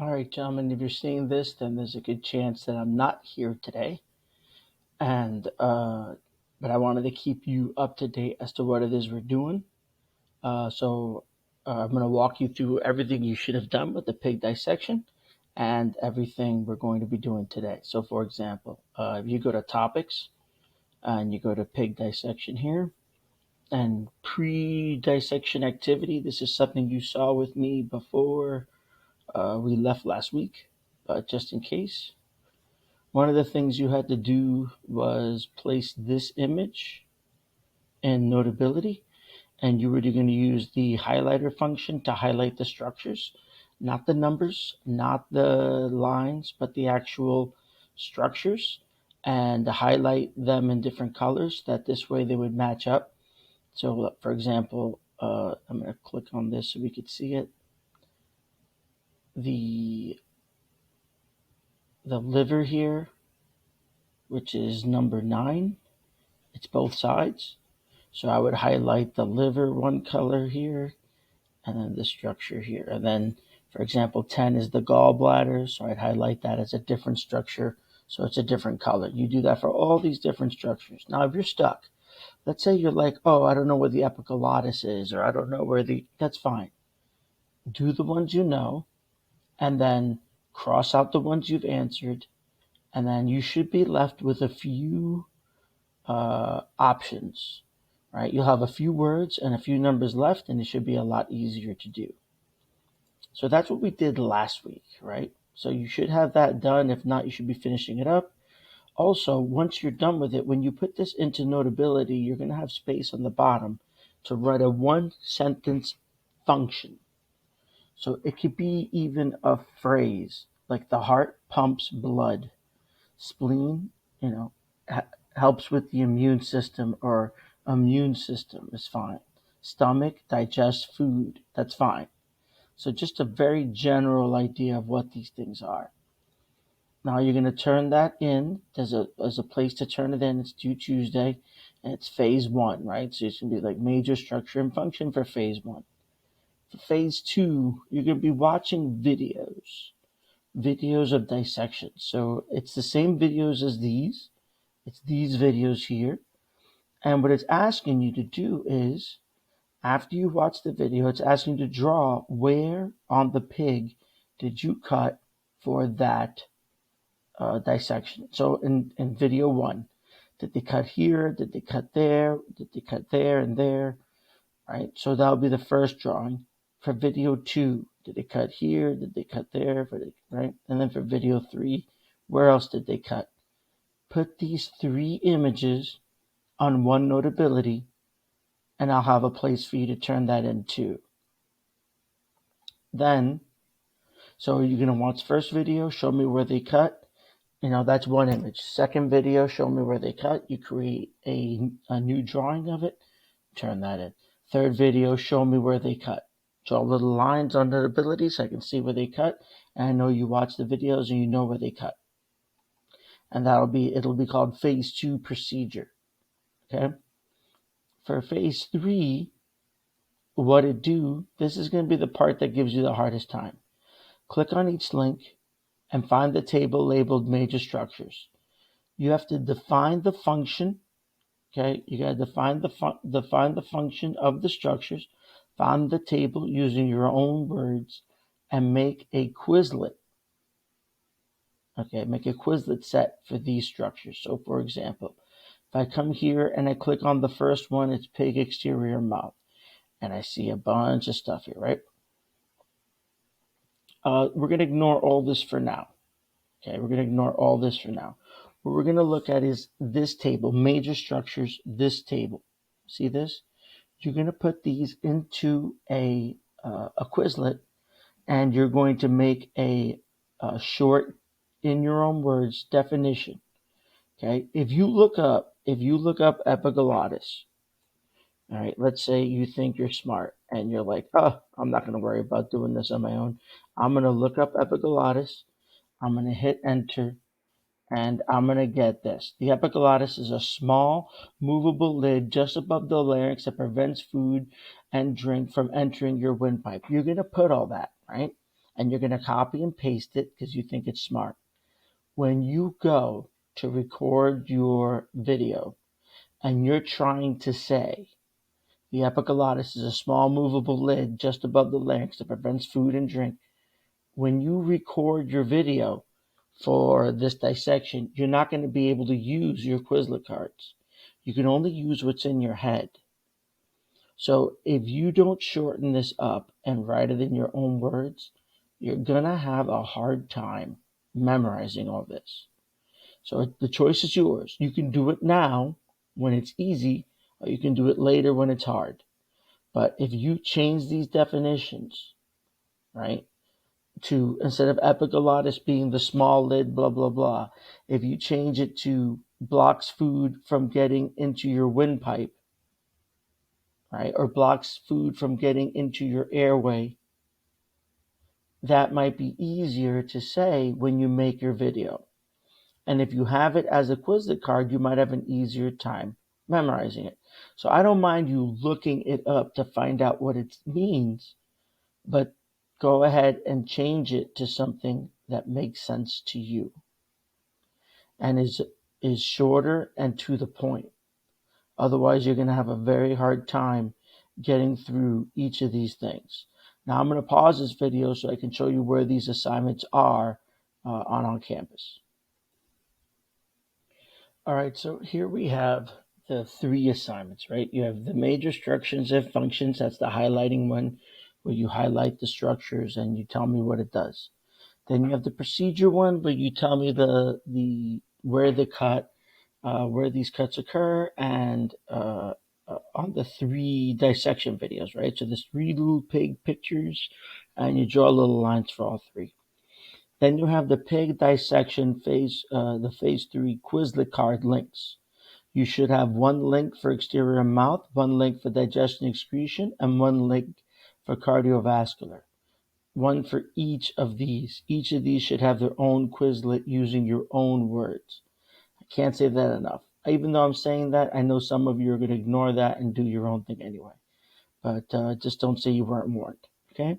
All right, gentlemen, if you're seeing this, then there's a good chance that I'm not here today. And but I wanted to keep you up to date as to what it is we're doing. So I'm going to walk you through everything you should have done with the pig dissection and everything we're going to be doing today. So, for example, if you go to topics and you go to pig dissection here and pre-dissection activity, this is something you saw with me before we left last week, but just in case. One of the things you had to do was place this image in Notability, and you were going to use the highlighter function to highlight the structures, not the numbers, not the lines, but the actual structures, and highlight them in different colors that this way they would match up. So, for example, I'm going to click on this so we could see it. The liver here, which is number 9, it's both sides. So I would highlight the liver one color here, and then the structure here. And then, for example, 10 is the gallbladder, so I'd highlight that as a different structure, so it's a different color. You do that for all these different structures. Now, if you're stuck, let's say you're like, oh, I don't know where the epiglottis is, or I don't know where that's fine. Do the ones you know, and then cross out the ones you've answered, and then you should be left with a few options, right? You'll have a few words and a few numbers left, and it should be a lot easier to do. So that's what we did last week, right? So you should have that done. If not, you should be finishing it up. Also, once you're done with it, when you put this into Notability, you're going to have space on the bottom to write a 1-sentence function. So it could be even a phrase like the heart pumps blood, spleen, helps with the immune system, or immune system is fine. Stomach digests food, that's fine. So just a very general idea of what these things are. Now you're going to turn that in. There's a place to turn it in. It's due Tuesday, and it's phase 1, right? So it's going to be like major structure and function for phase 1. For phase 2, you're going to be watching videos of dissection. So it's the same videos as these. It's these videos here. And what it's asking you to do is, after you watch the video, it's asking you to draw where on the pig did you cut for that dissection. So in video 1, did they cut here? Did they cut there? Did they cut there and there? Right? So that'll be the first drawing. For video 2, did they cut here? Did they cut there? Right? And then for video 3, where else did they cut? Put these 3 images on one Notability, and I'll have a place for you to turn that into. Then, so you're going to watch first video, show me where they cut. That's one image. Second video, show me where they cut. You create a new drawing of it, turn that in. Third video, show me where they cut. Draw little lines on Notability so I can see where they cut. And I know you watch the videos and you know where they cut. And it'll be called phase 2 procedure. Okay? For phase 3, this is going to be the part that gives you the hardest time. Click on each link and find the table labeled major structures. You have to define the function. Okay, you got to define the function of the structures, find the table using your own words, and make a Quizlet. Okay, make a Quizlet set for these structures. So, for example, if I come here and I click on the first one, it's pig exterior mouth, and I see a bunch of stuff here, right? We're going to ignore all this for now. Okay, we're going to ignore all this for now. What we're going to look at is this table, major structures, this table. See this? You're going to put these into a Quizlet, and you're going to make a short, in your own words, definition. Okay, if you look up epiglottis, all right, let's say you think you're smart and you're like, oh, I'm not going to worry about doing this on my own. I'm going to look up epiglottis. I'm going to hit enter, and I'm going to get this. The epiglottis is a small, movable lid just above the larynx that prevents food and drink from entering your windpipe. You're going to put all that, right? and you're going to copy and paste it because you think it's smart. When you go to record your video and you're trying to say the epiglottis is a small movable lid just above the larynx that prevents food and drink, when you record your video for this dissection, you're not going to be able to use your Quizlet cards. You can only use what's in your head. So if you don't shorten this up and write it in your own words, you're going to have a hard time memorizing all this. So the choice is yours. You can do it now when it's easy, or you can do it later when it's hard. But if you change these definitions, right, to instead of epiglottis being the small lid, blah, blah, blah, if you change it to blocks food from getting into your windpipe, right, or blocks food from getting into your airway, that might be easier to say when you make your video. And if you have it as a Quizlet card, you might have an easier time memorizing it. So I don't mind you looking it up to find out what it means, but go ahead and change it to something that makes sense to you and is shorter and to the point. Otherwise, you're going to have a very hard time getting through each of these things. Now, I'm going to pause this video so I can show you where these assignments are on campus. All right, so here we have the 3 assignments, right? You have the major structures and functions. That's the highlighting one, where you highlight the structures and you tell me what it does. Then you have the procedure one, where you tell me the where the cut, where these cuts occur, and on the 3 dissection videos, right? So there's 3 little pig pictures, and you draw little lines for all 3. Then you have the pig dissection phase, the phase 3 Quizlet card links. You should have 1 link for exterior mouth, 1 link for digestion excretion, and 1 link for cardiovascular. 1 for each of these. Each of these should have their own Quizlet using your own words. I can't say that enough. Even though I'm saying that, I know some of you are going to ignore that and do your own thing anyway. But just don't say you weren't warned. Okay?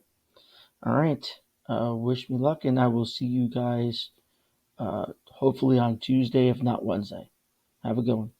All right. Wish me luck, and I will see you guys hopefully on Tuesday, if not Wednesday. Have a good one.